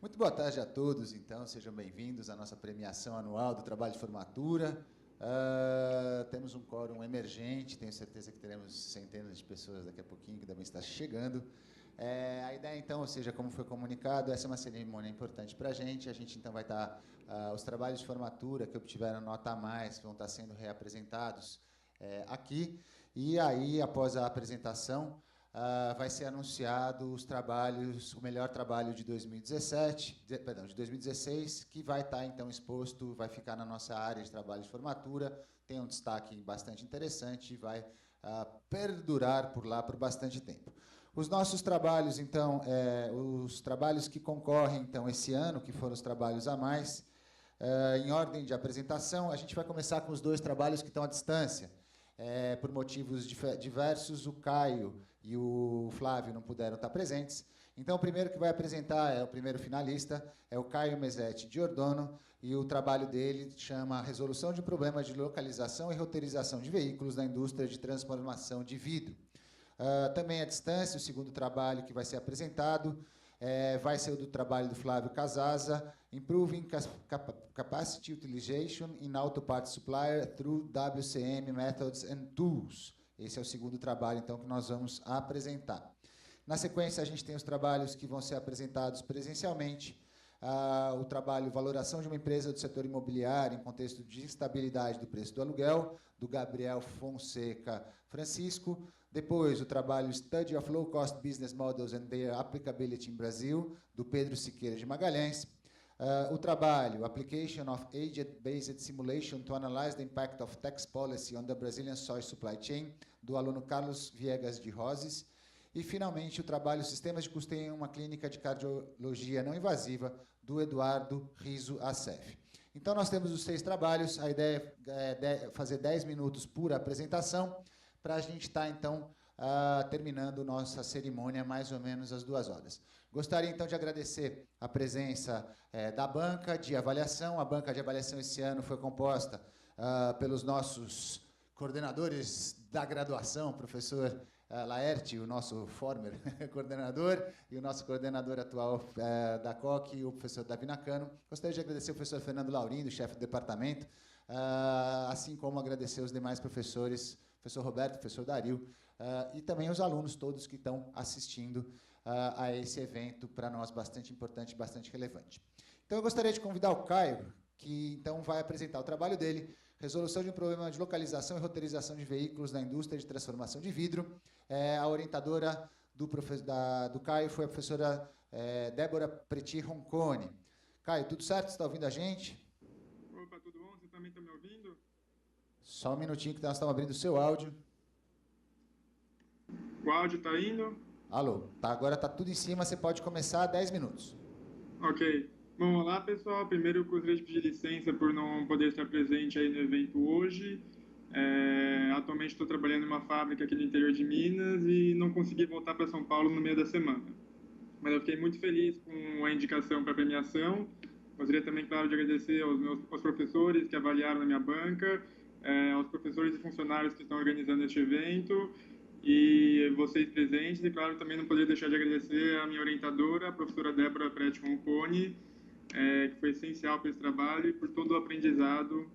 Muito boa tarde a todos, então, sejam bem-vindos à nossa premiação anual do trabalho de formatura. Temos um quórum emergente, tenho certeza que teremos centenas de pessoas daqui a pouquinho que devem estar chegando. A ideia, então, ou seja, como foi comunicado, essa é uma cerimônia importante para a gente então vai estar, os trabalhos de formatura que obtiveram nota a mais vão estar sendo reapresentados aqui, e aí, após a apresentação, vai ser anunciado os trabalhos, o melhor trabalho de 2016, que vai estar, então, exposto, vai ficar na nossa área de trabalho de formatura, tem um destaque bastante interessante e vai perdurar por lá por bastante tempo. Os nossos trabalhos, então, os trabalhos que concorrem, então, esse ano, que foram os trabalhos a mais, em ordem de apresentação, a gente vai começar com os dois trabalhos que estão à distância. Por motivos diversos, o Caio e o Flávio não puderam estar presentes. Então, o primeiro que vai apresentar, o primeiro finalista, é o Caio Mesetti Giordano, e o trabalho dele chama Resolução de Problemas de Localização e Roteirização de Veículos na Indústria de Transformação de Vidro. Também à distância, o segundo trabalho que vai ser apresentado vai ser o do trabalho do Flávio Casaza, Improving Capacity Utilization in Auto Parts Supplier through WCM Methods and Tools. Esse é o segundo trabalho, então, que nós vamos apresentar. Na sequência, a gente tem os trabalhos que vão ser apresentados presencialmente. O trabalho Valoração de uma Empresa do Setor Imobiliário em Contexto de Instabilidade do Preço do Aluguel, do Gabriel Fonseca Francisco. Depois, o trabalho Study of Low Cost Business Models and Their Applicability in Brazil, do Pedro Siqueira de Magalhães. O trabalho Application of Agent-Based Simulation to Analyze the Impact of Tax Policy on the Brazilian Soil Supply Chain, do aluno Carlos Viegas de Roses. E, finalmente, o trabalho Sistemas de Custeio em uma Clínica de Cardiologia Não Invasiva, do Eduardo Riso Assef. Então, nós temos os 6 trabalhos. A ideia é fazer 10 minutos por apresentação, para a gente estar, então, terminando nossa cerimônia mais ou menos às 2 horas. Gostaria, então, de agradecer a presença da banca de avaliação. A banca de avaliação esse ano foi composta pelos nossos coordenadores da graduação, professor Laerte, o nosso former coordenador, e o nosso coordenador atual da COC, o professor Davi Nakano. Gostaria de agradecer o professor Fernando Laurindo, chefe do departamento, assim como agradecer os demais professores, professor Roberto, professor Dario, e também os alunos todos que estão assistindo a esse evento, para nós bastante importante e bastante relevante. Então, eu gostaria de convidar o Caio, que então vai apresentar o trabalho dele, Resolução de um Problema de Localização e Roteirização de Veículos na Indústria de Transformação de Vidro. A orientadora do Caio foi a professora Débora Preti Roncone. Caio, tudo certo? Você está ouvindo a gente? Opa, tudo bom? Você também está me ouvindo? Só um minutinho que nós estamos abrindo o seu áudio. O áudio está indo? Alô, agora está tudo em cima, você pode começar 10 minutos. Ok. Bom, olá pessoal. Primeiro eu gostaria de pedir licença por não poder estar presente aí no evento hoje. Atualmente estou trabalhando em uma fábrica aqui no interior de Minas e não consegui voltar para São Paulo no meio da semana. Mas eu fiquei muito feliz com a indicação para a premiação. Gostaria também, claro, de agradecer aos professores que avaliaram na minha banca, aos professores e funcionários que estão organizando este evento, e vocês presentes, e claro, também não poderia deixar de agradecer a minha orientadora, a professora Débora Preti Roncone, que foi essencial para esse trabalho e por todo o aprendizado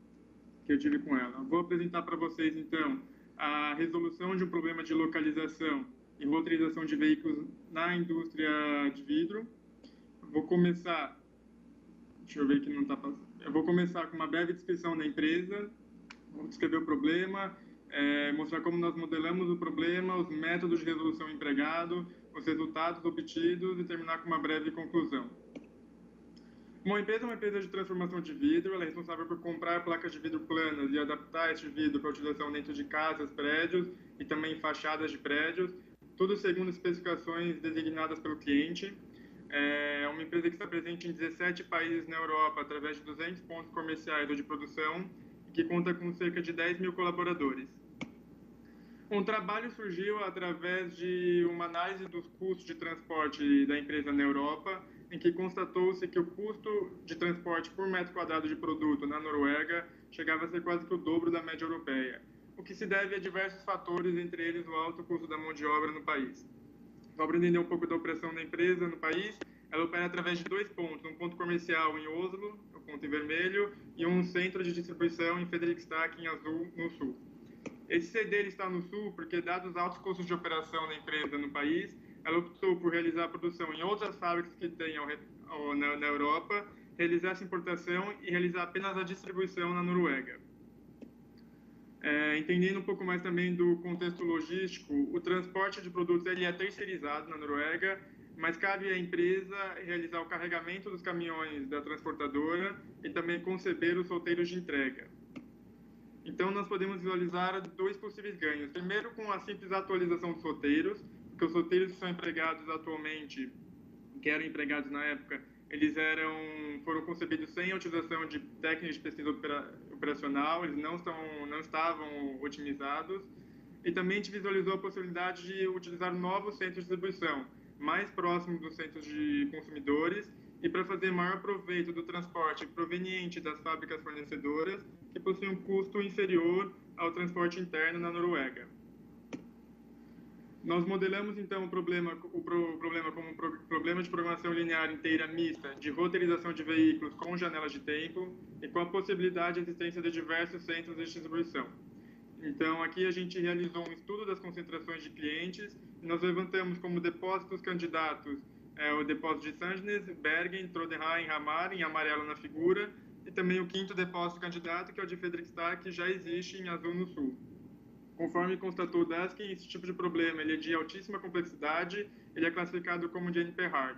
que eu tive com ela. Vou apresentar para vocês, então, a resolução de um problema de localização e roteirização de veículos na indústria de vidro. Vou começar... Deixa eu ver que não está passando. Eu vou começar com uma breve descrição da empresa, vou descrever o problema, mostrar como nós modelamos o problema, os métodos de resolução empregados, os resultados obtidos e terminar com uma breve conclusão. Uma empresa é uma empresa de transformação de vidro, ela é responsável por comprar placas de vidro planas e adaptar este vidro para utilização dentro de casas, prédios e também fachadas de prédios, tudo segundo especificações designadas pelo cliente. É uma empresa que está presente em 17 países na Europa, através de 200 pontos comerciais ou de produção, e que conta com cerca de 10 mil colaboradores. Um trabalho surgiu através de uma análise dos custos de transporte da empresa na Europa, em que constatou-se que o custo de transporte por metro quadrado de produto na Noruega chegava a ser quase que o dobro da média europeia, o que se deve a diversos fatores, entre eles o alto custo da mão de obra no país. Só para entender um pouco da opressão da empresa no país, ela opera através de 2 pontos, um ponto comercial em Oslo, o ponto em vermelho, e um centro de distribuição em Fredrikstad, em azul, no sul. Esse CD ele está no sul porque, dados os altos custos de operação da empresa no país, ela optou por realizar a produção em outras fábricas que tem na Europa, realizar essa importação e realizar apenas a distribuição na Noruega. Entendendo um pouco mais também do contexto logístico, o transporte de produtos ele é terceirizado na Noruega, mas cabe à empresa realizar o carregamento dos caminhões da transportadora e também conceber os roteiros de entrega. Então, nós podemos visualizar 2 possíveis ganhos. Primeiro, com a simples atualização dos roteiros, porque os roteiros que são empregados atualmente, que eram empregados na época, eles foram concebidos sem a utilização de técnicas de pesquisa operacional, eles não estavam otimizados. E também a gente visualizou a possibilidade de utilizar novos centros de distribuição, mais próximos dos centros de consumidores, e para fazer maior proveito do transporte proveniente das fábricas fornecedoras, que possuem um custo inferior ao transporte interno na Noruega. Nós modelamos, então, o problema como um problema de programação linear inteira mista de roteirização de veículos com janelas de tempo e com a possibilidade de existência de diversos centros de distribuição. Então, aqui a gente realizou um estudo das concentrações de clientes e nós levantamos como depósitos candidatos o depósito de Sandnes, Bergen, Trondheim, Hamar, em amarelo na figura, e também o 5º depósito candidato, que é o de Fredrikstad, que já existe em azul no sul. Conforme constatou Daskin, esse tipo de problema ele é de altíssima complexidade, ele é classificado como de NP-hard.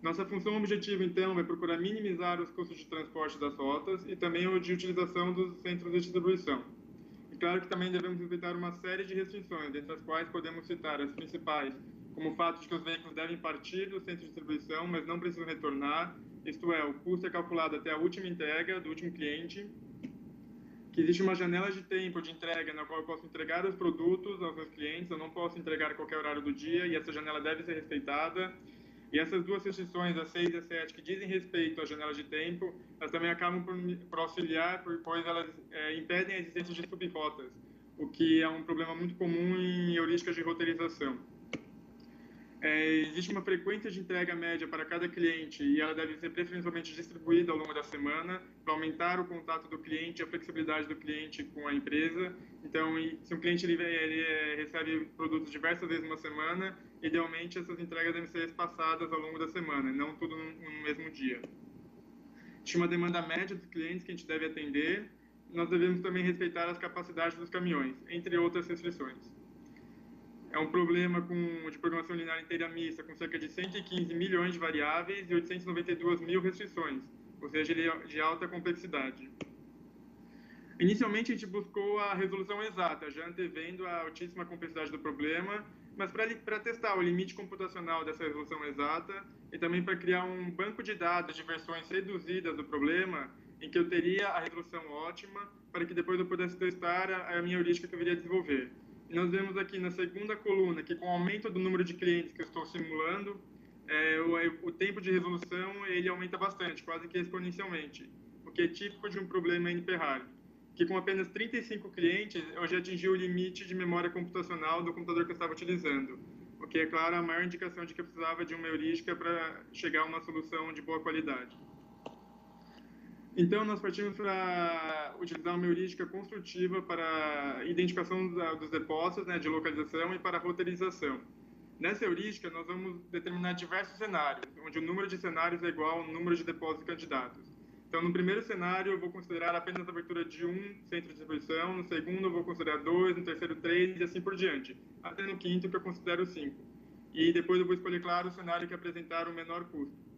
Nossa função objetiva, então, é procurar minimizar os custos de transporte das rotas e também o de utilização dos centros de distribuição. E claro que também devemos respeitar uma série de restrições, entre as quais podemos citar as principais, como o fato de que os veículos devem partir do centro de distribuição, mas não precisam retornar, isto é, o custo é calculado até a última entrega do último cliente, que existe uma janela de tempo de entrega na qual eu posso entregar os produtos aos meus clientes, eu não posso entregar a qualquer horário do dia, e essa janela deve ser respeitada. E essas 2 restrições, a 6 e a 7, que dizem respeito à janela de tempo, elas também acabam por auxiliar, pois elas impedem a existência de subrotas, o que é um problema muito comum em heurísticas de roteirização. Existe uma frequência de entrega média para cada cliente e ela deve ser preferencialmente distribuída ao longo da semana para aumentar o contato do cliente e a flexibilidade do cliente com a empresa. Então, se um cliente recebe produtos diversas vezes uma semana, idealmente essas entregas devem ser espaçadas ao longo da semana, não tudo no mesmo dia. Existe uma demanda média dos clientes que a gente deve atender. Nós devemos também respeitar as capacidades dos caminhões, entre outras restrições. É um problema de programação linear inteira mista, com cerca de 115 milhões de variáveis e 892 mil restrições, ou seja, ele é de alta complexidade. Inicialmente, a gente buscou a resolução exata, já antevendo a altíssima complexidade do problema, mas para testar o limite computacional dessa resolução exata e também para criar um banco de dados de versões reduzidas do problema, em que eu teria a resolução ótima, para que depois eu pudesse testar a minha heurística que eu viria desenvolver. E nós vemos aqui na segunda coluna que, com o aumento do número de clientes que eu estou simulando, o tempo de resolução ele aumenta bastante, quase que exponencialmente, o que é típico de um problema NP-hard, que com apenas 35 clientes eu já atingi o limite de memória computacional do computador que eu estava utilizando, o que é, claro, a maior indicação de que eu precisava de uma heurística para chegar a uma solução de boa qualidade. Então, nós partimos para utilizar uma heurística construtiva para identificação dos depósitos, de localização e para roteirização. Nessa heurística, nós vamos determinar diversos cenários, onde o número de cenários é igual ao número de depósitos candidatos. Então, no primeiro cenário, eu vou considerar apenas a abertura de um centro de distribuição, no segundo, eu vou considerar 2, no terceiro, 3 e assim por diante, até no quinto, que eu considero 5. E depois eu vou escolher, claro, o cenário que apresentar o menor custo.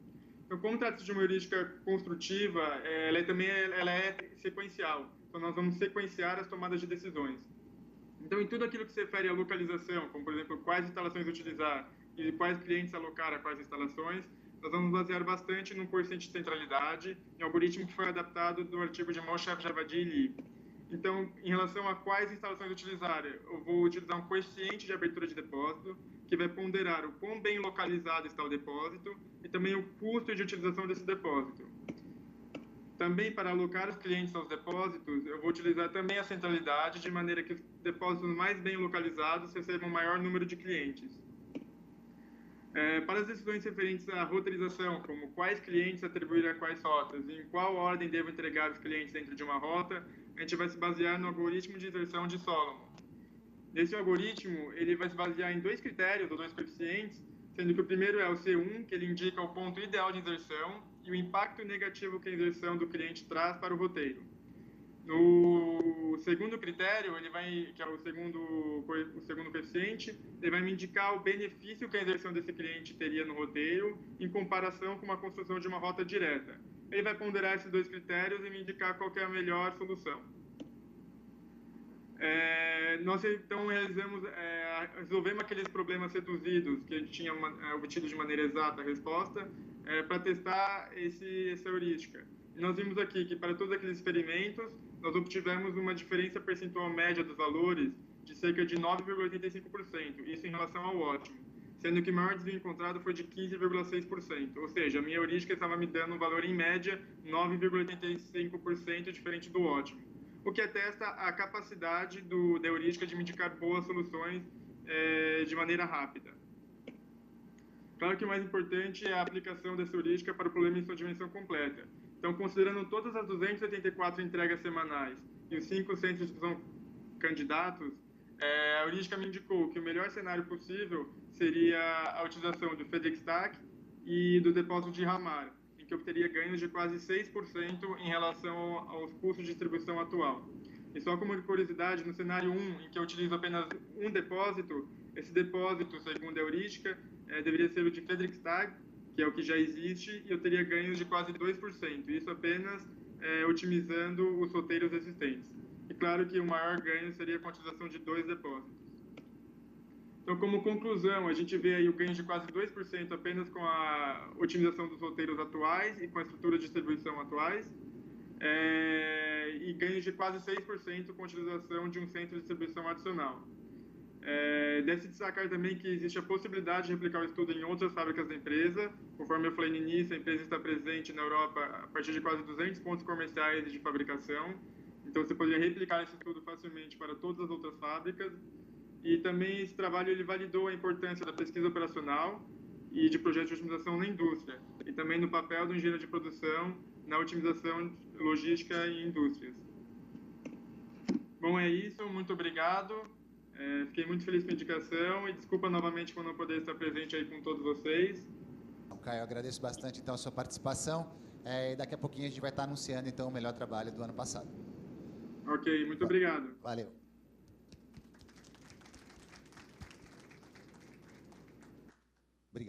Então, como trata-se de uma heurística construtiva, ela é sequencial. Então, nós vamos sequenciar as tomadas de decisões. Então, em tudo aquilo que se refere à localização, como, por exemplo, quais instalações utilizar e quais clientes alocar a quais instalações, nós vamos basear bastante no coeficiente de centralidade, em algoritmo que foi adaptado do artigo de Moshe Javadi e Lee. Então, em relação a quais instalações utilizar, eu vou utilizar um coeficiente de abertura de depósito, que vai ponderar o quão bem localizado está o depósito e também o custo de utilização desse depósito. Também, para alocar os clientes aos depósitos, eu vou utilizar também a centralidade, de maneira que os depósitos mais bem localizados recebam um maior número de clientes. Para as decisões referentes à roteirização, como quais clientes atribuir a quais rotas e em qual ordem devo entregar os clientes dentro de uma rota, a gente vai se basear no algoritmo de inserção de Solomon. Nesse algoritmo, ele vai se basear em dois critérios, ou dois coeficientes, sendo que o primeiro é o C1, que ele indica o ponto ideal de inserção, e o impacto negativo que a inserção do cliente traz para o roteiro. No segundo critério, que é o segundo coeficiente, ele vai me indicar o benefício que a inserção desse cliente teria no roteiro em comparação com uma construção de uma rota direta. Ele vai ponderar esses dois critérios e me indicar qual que é a melhor solução. Nós então resolvemos aqueles problemas reduzidos que a gente tinha obtido de maneira exata a resposta para testar essa heurística. E nós vimos aqui que para todos aqueles experimentos nós obtivemos uma diferença percentual média dos valores de cerca de 9,85%, isso em relação ao ótimo, sendo que o maior desvio encontrado foi de 15,6%, ou seja, a minha heurística estava me dando um valor em média 9,85% diferente do ótimo, o que atesta a capacidade da heurística de me indicar boas soluções de maneira rápida. Claro que o mais importante é a aplicação dessa heurística para o problema em sua dimensão completa. Então, considerando todas as 284 entregas semanais e os 5 centros de distribuição candidatos, a heurística me indicou que o melhor cenário possível seria a utilização do FedExTac e do depósito de Ramar, em que eu obteria ganhos de quase 6% em relação aos custos de distribuição atual. E só como curiosidade, no cenário 1, em que eu utilizo apenas um depósito, esse depósito, segundo a heurística, deveria ser o de FedExTac, que é o que já existe, e eu teria ganhos de quase 2%, isso apenas otimizando os roteiros existentes. E claro que o maior ganho seria com a utilização de 2 depósitos. Então, como conclusão, a gente vê aí o ganho de quase 2% apenas com a otimização dos roteiros atuais e com a estrutura de distribuição atuais, e ganhos de quase 6% com a utilização de um centro de distribuição adicional. Deve-se destacar também que existe a possibilidade de replicar o estudo em outras fábricas da empresa. Conforme eu falei no início, a empresa está presente na Europa a partir de quase 200 pontos comerciais de fabricação. Então, você poderia replicar esse estudo facilmente para todas as outras fábricas. E também esse trabalho ele validou a importância da pesquisa operacional e de projetos de otimização na indústria. E também no papel do engenheiro de produção na otimização logística em indústrias. Bom, é isso. Muito obrigado. Fiquei muito feliz com a indicação e desculpa novamente por não poder estar presente aí com todos vocês. Caio, eu agradeço bastante então a sua participação e daqui a pouquinho a gente vai estar anunciando então o melhor trabalho do ano passado. Ok, muito obrigado. Valeu.